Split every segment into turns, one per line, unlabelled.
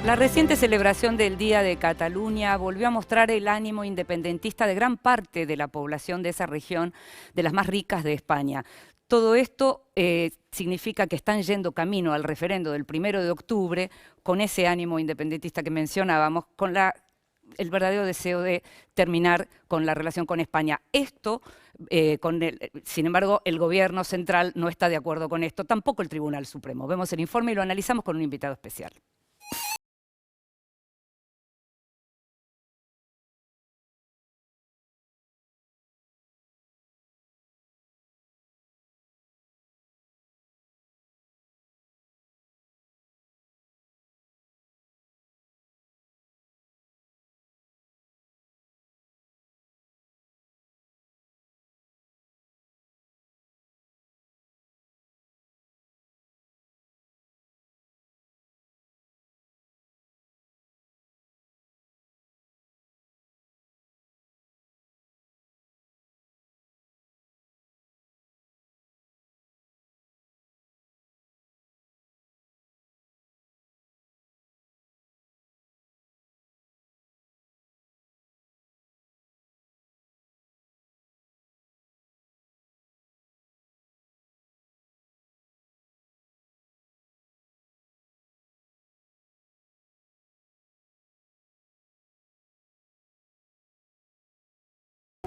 La reciente celebración del Día de Cataluña volvió a mostrar el ánimo independentista de gran parte de la población de esa región, de las más ricas de España. Todo esto significa que están yendo camino al referendo del 1 de octubre con ese ánimo independentista que mencionábamos, con el verdadero deseo de terminar con la relación con España. Sin embargo, el gobierno central no está de acuerdo con esto, tampoco el Tribunal Supremo. Vemos el informe y lo analizamos con un invitado especial.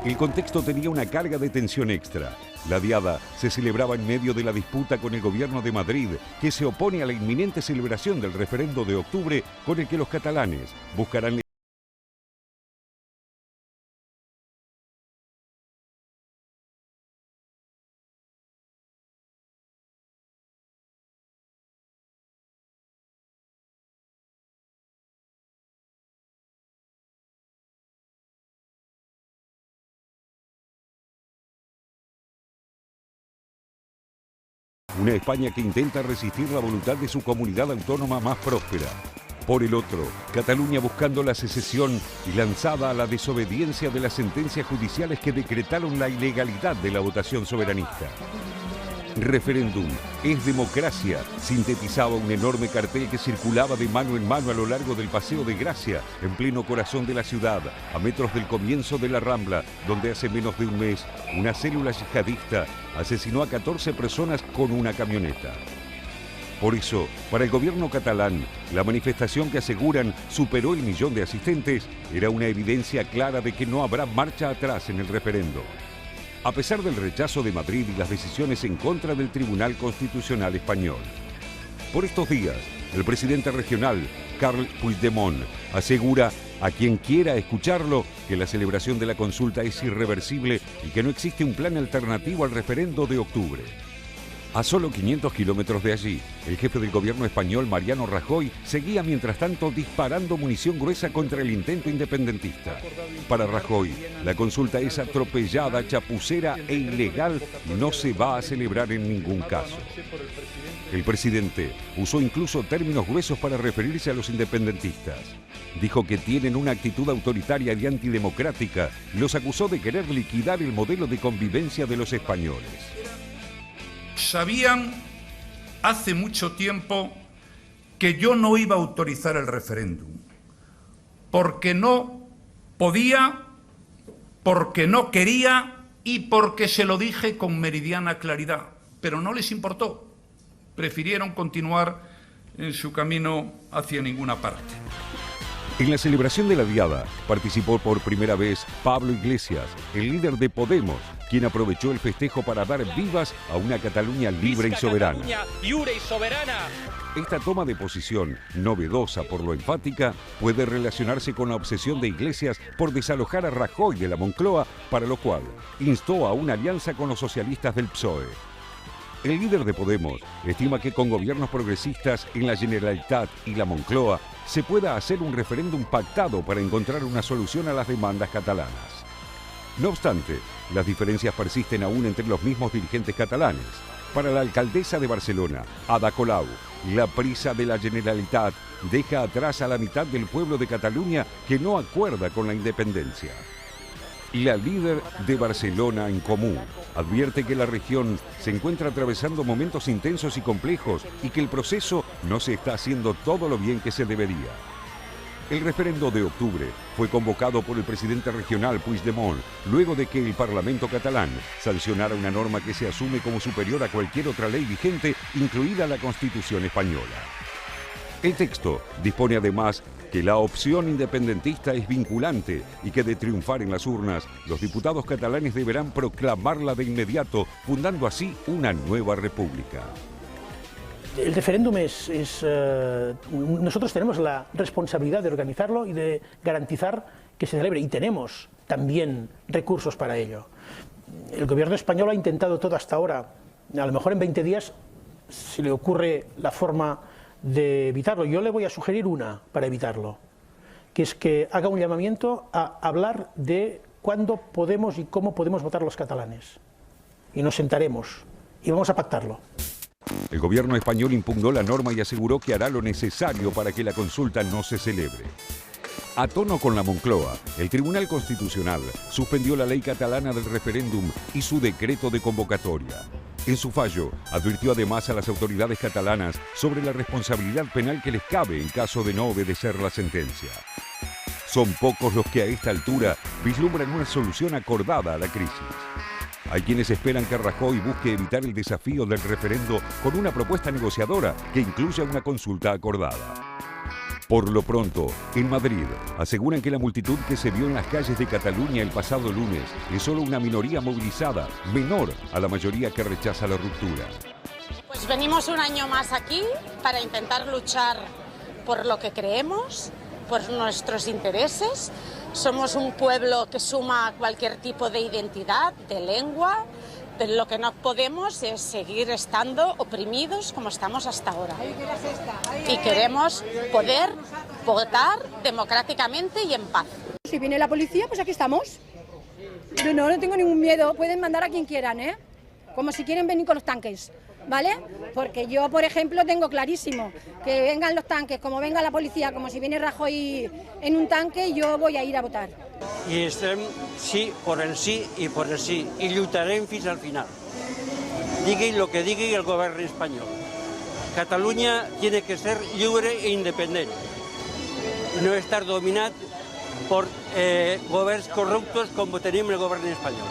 El contexto tenía una carga de tensión extra. La Diada se celebraba en medio de la disputa con el gobierno de Madrid, que se opone a la inminente celebración del referendo de octubre con el que los catalanes buscarán una España que intenta resistir la voluntad de su comunidad autónoma más próspera. Por el otro, Cataluña buscando la secesión y lanzada a la desobediencia de las sentencias judiciales que decretaron la ilegalidad de la votación soberanista. Referéndum es democracia, sintetizaba un enorme cartel que circulaba de mano en mano a lo largo del Paseo de Gracia, en pleno corazón de la ciudad, a metros del comienzo de la Rambla, donde hace menos de un mes una célula yihadista asesinó a 14 personas con una camioneta. Por eso, para el gobierno catalán, la manifestación que aseguran superó el 1.000.000 de asistentes era una evidencia clara de que no habrá marcha atrás en el referendo. A pesar del rechazo de Madrid y las decisiones en contra del Tribunal Constitucional español. Por estos días, el presidente regional, Carles Puigdemont, asegura a quien quiera escucharlo que la celebración de la consulta es irreversible y que no existe un plan alternativo al referendo de octubre. A solo 500 kilómetros de allí, el jefe del gobierno español, Mariano Rajoy, seguía mientras tanto disparando munición gruesa contra el intento independentista. Para Rajoy, la consulta es atropellada, chapucera e ilegal y no se va a celebrar en ningún caso. El presidente usó incluso términos gruesos para referirse a los independentistas. Dijo que tienen una actitud autoritaria y antidemocrática y los acusó de querer liquidar el modelo de convivencia de los españoles.
Sabían hace mucho tiempo que yo no iba a autorizar el referéndum, porque no podía, porque no quería y porque se lo dije con meridiana claridad, pero no les importó, prefirieron continuar en su camino hacia ninguna parte.
En la celebración de la Diada participó por primera vez Pablo Iglesias, el líder de Podemos, quien aprovechó el festejo para dar vivas a una Cataluña libre y soberana. Esta toma de posición, novedosa por lo enfática, puede relacionarse con la obsesión de Iglesias por desalojar a Rajoy de la Moncloa, para lo cual instó a una alianza con los socialistas del PSOE. El líder de Podemos estima que con gobiernos progresistas en la Generalitat y la Moncloa se pueda hacer un referéndum pactado para encontrar una solución a las demandas catalanas. No obstante, las diferencias persisten aún entre los mismos dirigentes catalanes. Para la alcaldesa de Barcelona, Ada Colau, la prisa de la Generalitat deja atrás a la mitad del pueblo de Cataluña que no acuerda con la independencia. La líder de Barcelona en Comú advierte que la región se encuentra atravesando momentos intensos y complejos y que el proceso no se está haciendo todo lo bien que se debería. El referendo de octubre fue convocado por el presidente regional Puigdemont, luego de que el Parlamento catalán sancionara una norma que se asume como superior a cualquier otra ley vigente, incluida la Constitución española. El texto dispone además que la opción independentista es vinculante y que de triunfar en las urnas, los diputados catalanes deberán proclamarla de inmediato, fundando así una nueva república.
El referéndum nosotros tenemos la responsabilidad de organizarlo y de garantizar que se celebre, y tenemos también recursos para ello. El gobierno español ha intentado todo hasta ahora, a lo mejor en 20 días se le ocurre la forma de evitarlo. Yo le voy a sugerir una para evitarlo, que es que haga un llamamiento a hablar de cuándo podemos y cómo podemos votar los catalanes. Y nos sentaremos y vamos a pactarlo.
El gobierno español impugnó la norma y aseguró que hará lo necesario para que la consulta no se celebre. A tono con la Moncloa, el Tribunal Constitucional suspendió la ley catalana del referéndum y su decreto de convocatoria. En su fallo, advirtió además a las autoridades catalanas sobre la responsabilidad penal que les cabe en caso de no obedecer la sentencia. Son pocos los que a esta altura vislumbran una solución acordada a la crisis. Hay quienes esperan que Rajoy busque evitar el desafío del referendo con una propuesta negociadora que incluya una consulta acordada. Por lo pronto, en Madrid, aseguran que la multitud que se vio en las calles de Cataluña el pasado lunes es solo una minoría movilizada, menor a la mayoría que rechaza la ruptura.
Pues venimos un año más aquí para intentar luchar por lo que creemos, por nuestros intereses. Somos un pueblo que suma cualquier tipo de identidad, de lengua, pero lo que no podemos es seguir estando oprimidos como estamos hasta ahora. Y queremos poder votar democráticamente y en paz.
Si viene la policía, pues aquí estamos. Yo no tengo ningún miedo, pueden mandar a quien quieran, ¿eh? Como si quieren venir con los tanques, ¿vale? Porque yo, por ejemplo, tengo clarísimo que vengan los tanques, como venga la policía, como si viene Rajoy en un tanque, yo voy a ir a votar.
I estem sí por el sí i per el sí, i lluitarem fins al final. Digui lo que digui el govern espanyol. Catalunya tiene que ser lliure e independent, no estar dominat por governs corruptos como tenim el govern espanyol.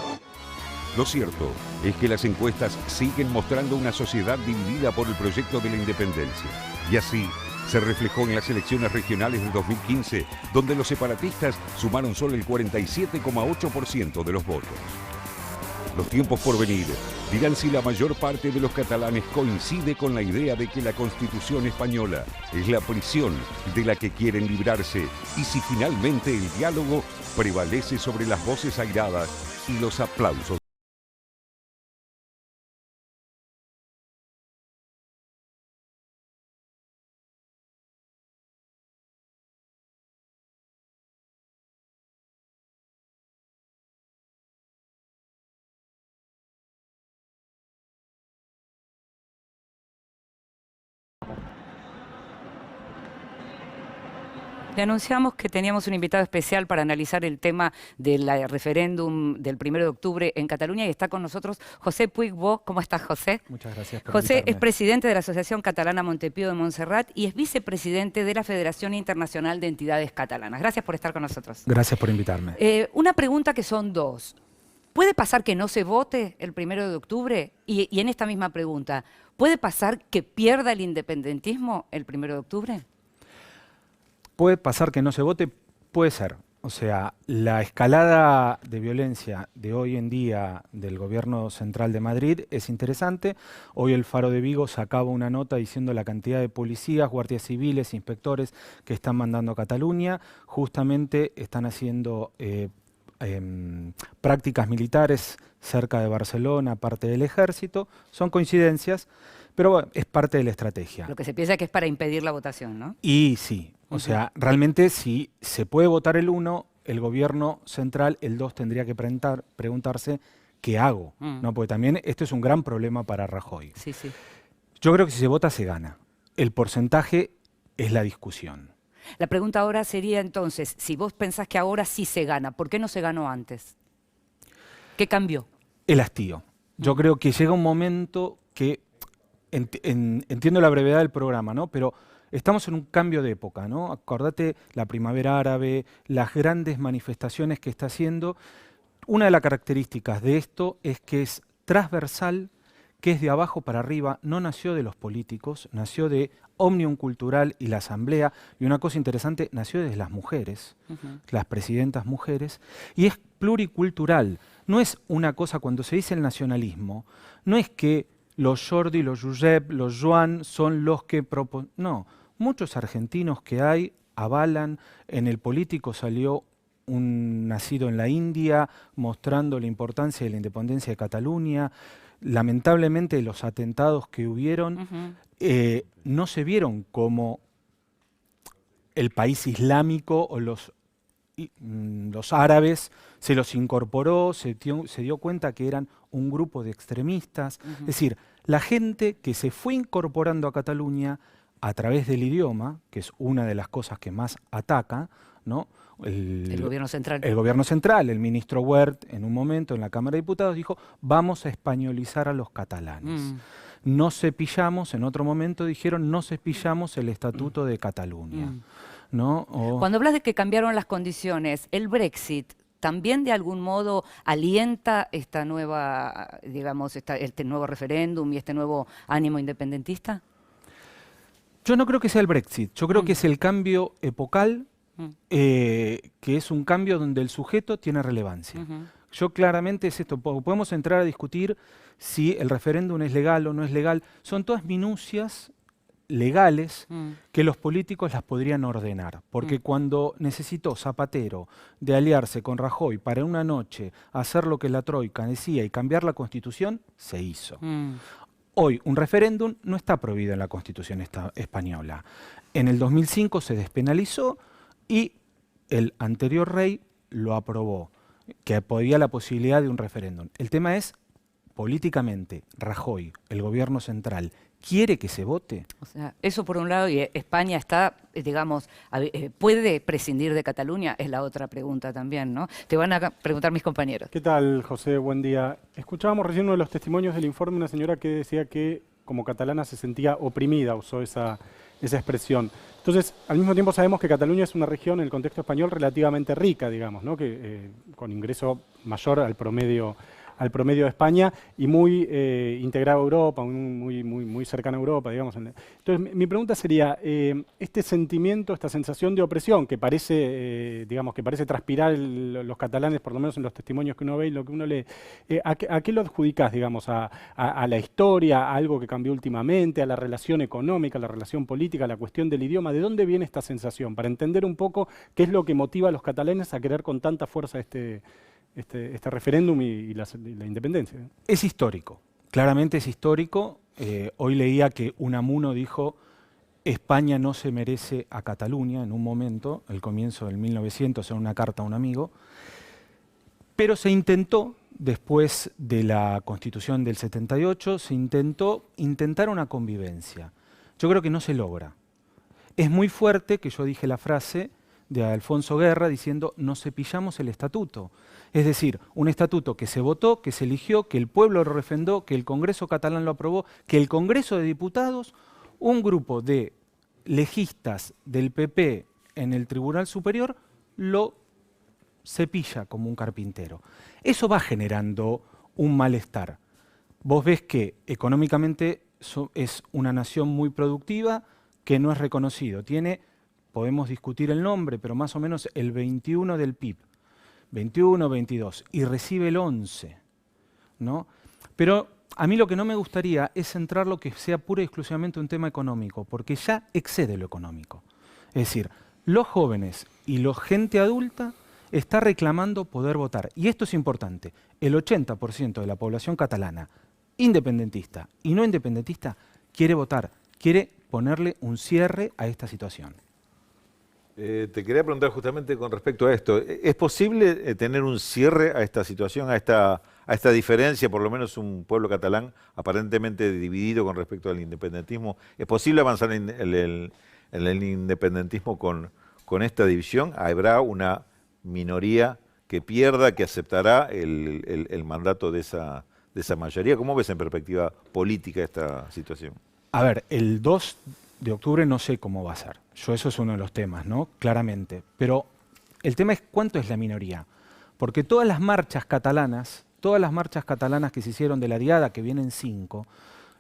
Lo cierto es que las encuestas siguen mostrando una sociedad dividida por el proyecto de la independencia. Y así se reflejó en las elecciones regionales de 2015, donde los separatistas sumaron solo el 47,8% de los votos. Los tiempos por venir dirán si la mayor parte de los catalanes coincide con la idea de que la Constitución española es la prisión de la que quieren librarse y si finalmente el diálogo prevalece sobre las voces airadas y los aplausos.
Le anunciamos que teníamos un invitado especial para analizar el tema del referéndum del 1 de octubre en Cataluña y está con nosotros José Puigbo. ¿Cómo estás, José?
Muchas gracias por
José
invitarme.
es presidente de la Asociación Catalana Montepío de Montserrat y es vicepresidente de la Federación Internacional de Entidades Catalanas. Gracias por estar con nosotros.
Gracias por invitarme.
Una pregunta que son dos. ¿Puede pasar que no se vote el 1 de octubre? Y en esta misma pregunta, ¿puede pasar que pierda el independentismo el 1 de octubre?
¿Puede pasar que no se vote? Puede ser. O sea, la escalada de violencia de hoy en día del gobierno central de Madrid es interesante. Hoy el Faro de Vigo sacaba una nota diciendo la cantidad de policías, guardias civiles, inspectores que están mandando a Cataluña. Justamente están haciendo prácticas militares cerca de Barcelona, parte del ejército. Son coincidencias, pero bueno, es parte de la estrategia.
Lo que se piensa que es para impedir la votación, ¿no?
Y sí, o sea, realmente si se puede votar el 1, el gobierno central, el 2 tendría que preguntarse qué hago, ¿no? Porque también esto es un gran problema para Rajoy.
Sí, sí.
Yo creo que si se vota se gana. El porcentaje es la discusión.
La pregunta ahora sería entonces, si vos pensás que ahora sí se gana, ¿por qué no se ganó antes? ¿Qué cambió?
El hastío. Yo creo que llega un momento que, entiendo la brevedad del programa, ¿no? Pero estamos en un cambio de época, ¿no? Acordate la primavera árabe, las grandes manifestaciones que está haciendo. Una de las características de esto es que es transversal, que es de abajo para arriba, no nació de los políticos, nació de Òmnium Cultural y la Asamblea, y una cosa interesante, nació desde las mujeres, las presidentas mujeres, y es pluricultural. No es una cosa, cuando se dice el nacionalismo, no es que los Jordi, los Josep, los Joan son los que proponen. No, muchos argentinos que hay avalan, en el político salió un nacido en la India mostrando la importancia de la independencia de Cataluña. Lamentablemente los atentados que hubieron no se vieron como el país islámico o los árabes, se los incorporó, se dio cuenta que eran un grupo de extremistas. Es decir, la gente que se fue incorporando a Cataluña a través del idioma, que es una de las cosas que más ataca, ¿no? El
gobierno central.
El gobierno central, el ministro Wert, en un momento en la Cámara de Diputados, dijo, vamos a españolizar a los catalanes. No cepillamos, en otro momento dijeron, no cepillamos el Estatuto de Cataluña. ¿No?
Cuando hablas de que cambiaron las condiciones, ¿el Brexit también de algún modo alienta esta nueva, digamos, este nuevo referéndum y este nuevo ánimo independentista?
Yo no creo que sea el Brexit, yo creo que es el cambio epocal, que es un cambio donde el sujeto tiene relevancia. Yo claramente es esto, podemos entrar a discutir si el referéndum es legal o no es legal, son todas minucias legales que los políticos las podrían ordenar, porque cuando necesitó Zapatero de aliarse con Rajoy para una noche hacer lo que la Troika decía y cambiar la Constitución, se hizo. Hoy un referéndum no está prohibido en la Constitución española. En el 2005 se despenalizó y el anterior rey lo aprobó, que podía la posibilidad de un referéndum. El tema es, políticamente, Rajoy, el gobierno central, ¿quiere que se vote?
O sea, eso por un lado, y España está, digamos, ¿puede prescindir de Cataluña? Es la otra pregunta también, ¿no? Te van a preguntar mis compañeros.
¿Qué tal, José? Buen día. Escuchábamos recién uno de los testimonios del informe, una señora que decía que como catalana se sentía oprimida, usó esa expresión. Entonces, al mismo tiempo sabemos que Cataluña es una región en el contexto español relativamente rica, digamos, ¿no? Que, con ingreso mayor al promedio de España y muy integrado a Europa, muy cercana a Europa, digamos. Entonces, mi pregunta sería, este sentimiento, esta sensación de opresión que parece, digamos, que parece transpirar los catalanes, por lo menos en los testimonios que uno ve y lo que uno lee, ¿a qué lo adjudicás, digamos? ¿A la historia, a algo que cambió últimamente, a la relación económica, a la relación política, a la cuestión del idioma? ¿De dónde viene esta sensación? Para entender un poco qué es lo que motiva a los catalanes a querer con tanta fuerza este referéndum y la independencia.
Es histórico, claramente es histórico. Hoy leía que Unamuno dijo, España no se merece a Cataluña en un momento, el comienzo del 1900, en una carta a un amigo, pero se intentó, después de la Constitución del 78, se intentar una convivencia. Yo creo que no se logra. Es muy fuerte que yo dije la frase de Alfonso Guerra diciendo nos cepillamos el estatuto. Es decir, un estatuto que se votó, que se eligió, que el pueblo lo refrendó, que el Congreso catalán lo aprobó, que el Congreso de Diputados, un grupo de legistas del PP en el Tribunal Superior, lo cepilla como un carpintero. Eso va generando un malestar. Vos ves que económicamente es una nación muy productiva que no es reconocido. Tiene, podemos discutir el nombre, pero más o menos el 21 del PIB. 21, 22, y recibe el 11, ¿no? Pero a mí lo que no me gustaría es centrarlo que sea pura y exclusivamente un tema económico, porque ya excede lo económico. Es decir, los jóvenes y la gente adulta está reclamando poder votar. Y esto es importante, el 80% de la población catalana, independentista y no independentista, quiere votar, quiere ponerle un cierre a esta situación.
Te quería preguntar justamente con respecto a esto. ¿Es posible tener un cierre a esta situación, a esta diferencia, por lo menos un pueblo catalán aparentemente dividido con respecto al independentismo? ¿Es posible avanzar en el independentismo con esta división? ¿Habrá una minoría que pierda, que aceptará el mandato de esa mayoría? ¿Cómo ves en perspectiva política esta situación?
A ver, el 2 de octubre no sé cómo va a ser. Eso es uno de los temas, ¿no? Claramente. Pero el tema es cuánto es la minoría. Porque todas las marchas catalanas que se hicieron de la Diada, que vienen 5,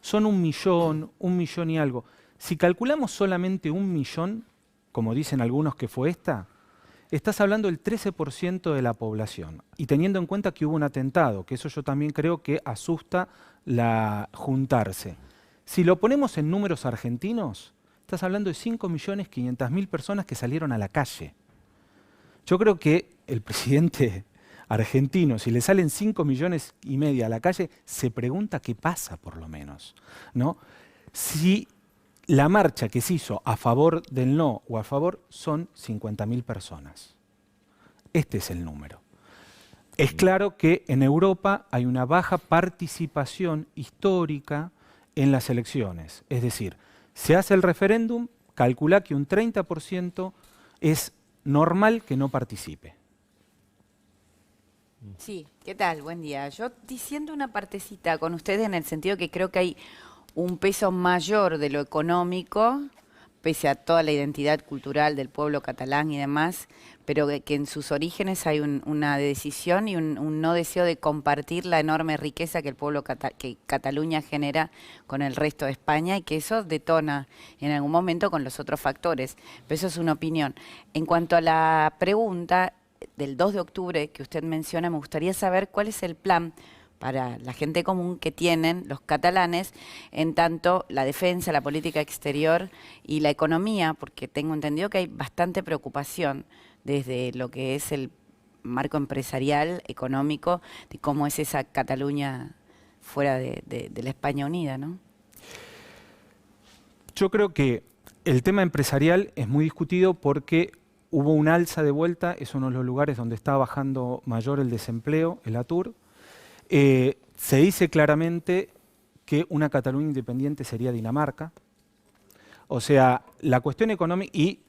son 1 millón y algo. Si calculamos solamente 1 millón, como dicen algunos que fue esta, estás hablando del 13% de la población. Y teniendo en cuenta que hubo un atentado, que eso yo también creo que asusta juntarse. Si lo ponemos en números argentinos, estás hablando de 5.500.000 personas que salieron a la calle. Yo creo que el presidente argentino, si le salen 5,5 millones a la calle, se pregunta qué pasa por lo menos, ¿no? Si la marcha que se hizo a favor del no o a favor son 50.000 personas. Este es el número. Es claro que en Europa hay una baja participación histórica en las elecciones. Es decir, se hace el referéndum, calcula que un 30% es normal que no participe.
Sí, ¿qué tal? Buen día. Yo diciendo una partecita con ustedes en el sentido que creo que hay un peso mayor de lo económico, pese a toda la identidad cultural del pueblo catalán y demás, pero que en sus orígenes hay una decisión y un no deseo de compartir la enorme riqueza que el pueblo que Cataluña genera con el resto de España y que eso detona en algún momento con los otros factores. Pero eso es una opinión. En cuanto a la pregunta del 2 de octubre que usted menciona, me gustaría saber cuál es el plan para la gente común que tienen los catalanes en tanto la defensa, la política exterior y la economía, porque tengo entendido que hay bastante preocupación desde lo que es el marco empresarial, económico, de cómo es esa Cataluña fuera de la España unida, ¿no?
Yo creo que el tema empresarial es muy discutido porque hubo un alza de vuelta, es uno de los lugares donde está bajando mayor el desempleo, el ATUR. Se dice claramente que una Cataluña independiente sería Dinamarca. O sea, la cuestión económica, y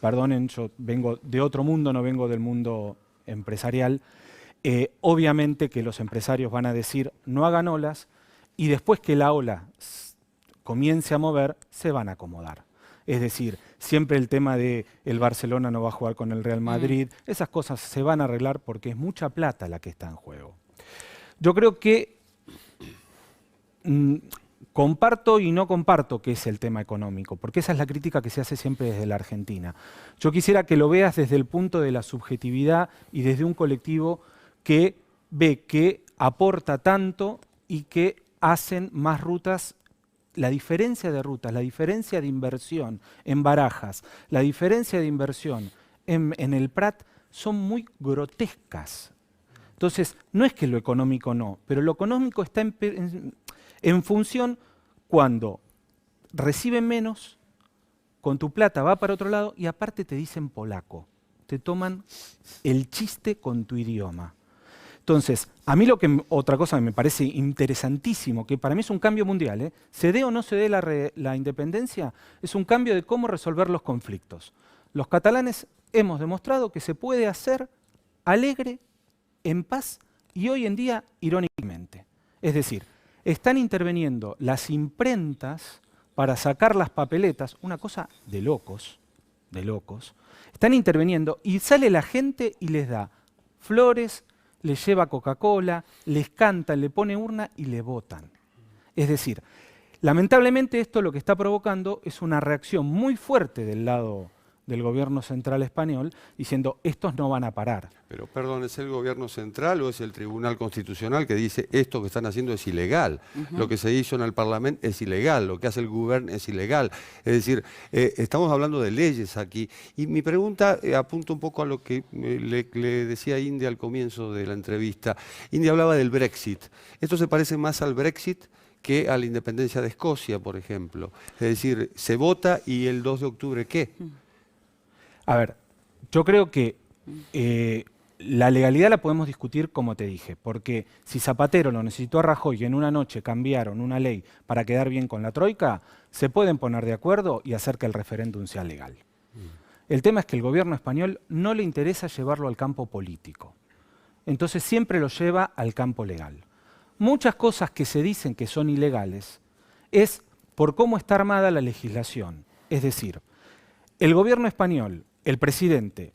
perdonen, yo vengo de otro mundo, no vengo del mundo empresarial, obviamente que los empresarios van a decir no hagan olas y después que la ola comience a mover, se van a acomodar. Es decir, siempre el tema de el Barcelona no va a jugar con el Real Madrid, esas cosas se van a arreglar porque es mucha plata la que está en juego. Yo creo que comparto y no comparto que es el tema económico, porque esa es la crítica que se hace siempre desde la Argentina. Yo quisiera que lo veas desde el punto de la subjetividad y desde un colectivo que ve que aporta tanto y que hacen más rutas. La diferencia de rutas, la diferencia de inversión en Barajas, la diferencia de inversión en el Prat son muy grotescas. Entonces, no es que lo económico no, pero lo económico está en función cuando reciben menos, con tu plata va para otro lado y aparte te dicen polaco. Te toman el chiste con tu idioma. Entonces, a mí otra cosa que me parece interesantísimo, que para mí es un cambio mundial, se dé o no se dé la independencia, es un cambio de cómo resolver los conflictos. Los catalanes hemos demostrado que se puede hacer alegre, en paz y hoy en día irónicamente. Es decir, están interviniendo las imprentas para sacar las papeletas, una cosa de locos, están interviniendo y sale la gente y les da flores, les lleva Coca-Cola, les canta, le pone urna y le votan. Es decir, lamentablemente esto lo que está provocando es una reacción muy fuerte del lado del gobierno central español diciendo estos no van a parar.
Pero perdón, ¿es el gobierno central o es el Tribunal Constitucional que dice esto que están haciendo es ilegal? Lo que se hizo en el Parlamento es ilegal, lo que hace el gobierno es ilegal. Es decir, estamos hablando de leyes aquí. Y mi pregunta apunta un poco a lo que le decía India al comienzo de la entrevista. India hablaba del Brexit. ¿Esto se parece más al Brexit que a la independencia de Escocia, por ejemplo? Es decir, se vota y el 2 de octubre, ¿qué?
A ver, yo creo que la legalidad la podemos discutir como te dije, porque si Zapatero lo necesitó a Rajoy y en una noche cambiaron una ley para quedar bien con la Troika, se pueden poner de acuerdo y hacer que el referéndum sea legal. El tema es que el gobierno español no le interesa llevarlo al campo político, entonces siempre lo lleva al campo legal. Muchas cosas que se dicen que son ilegales es por cómo está armada la legislación. Es decir, el gobierno español, el presidente,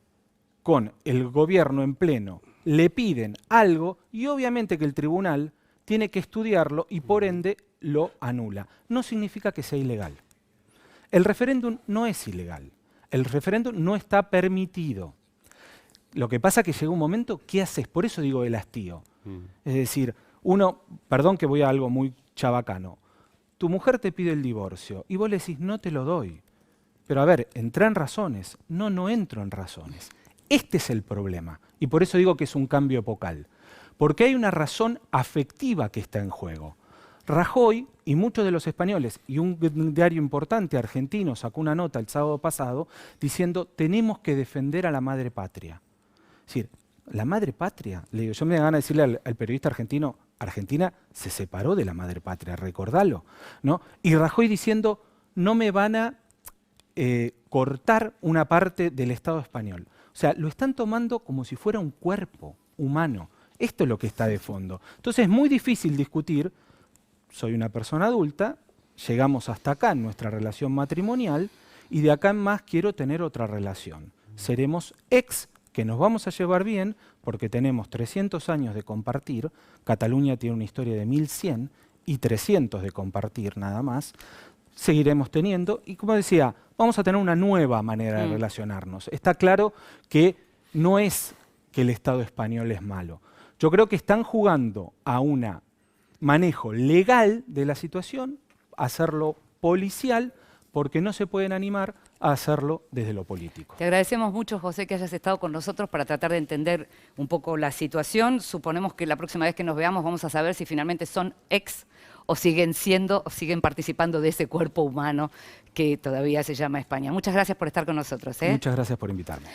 con el gobierno en pleno, le piden algo y obviamente que el tribunal tiene que estudiarlo y por ende lo anula. No significa que sea ilegal. El referéndum no es ilegal. El referéndum no está permitido. Lo que pasa es que llega un momento, ¿qué haces? Por eso digo el hastío. Es decir, perdón que voy a algo muy chabacano, tu mujer te pide el divorcio y vos le decís, no te lo doy. Pero a ver, entra en razones. No entro en razones. Este es el problema. Y por eso digo que es un cambio epocal. Porque hay una razón afectiva que está en juego. Rajoy y muchos de los españoles, y un diario importante argentino sacó una nota el sábado pasado diciendo tenemos que defender a la madre patria. Es decir, la madre patria, le digo, yo me da ganas de decirle al periodista argentino, Argentina se separó de la madre patria, recordalo, ¿no? Y Rajoy diciendo no me van a cortar una parte del Estado español. O sea, lo están tomando como si fuera un cuerpo humano. Esto es lo que está de fondo. Entonces es muy difícil discutir, soy una persona adulta, llegamos hasta acá en nuestra relación matrimonial y de acá en más quiero tener otra relación. Seremos ex, que nos vamos a llevar bien porque tenemos 300 años de compartir, Cataluña tiene una historia de 1100 y 300 de compartir nada más, seguiremos teniendo y como decía, vamos a tener una nueva manera de relacionarnos. Está claro que no es que el Estado español es malo. Yo creo que están jugando a un manejo legal de la situación, hacerlo policial, porque no se pueden animar a hacerlo desde lo político.
Te agradecemos mucho, José, que hayas estado con nosotros para tratar de entender un poco la situación. Suponemos que la próxima vez que nos veamos vamos a saber si finalmente son ex o siguen participando de ese cuerpo humano que todavía se llama España. Muchas gracias por estar con nosotros.
Muchas gracias por invitarme.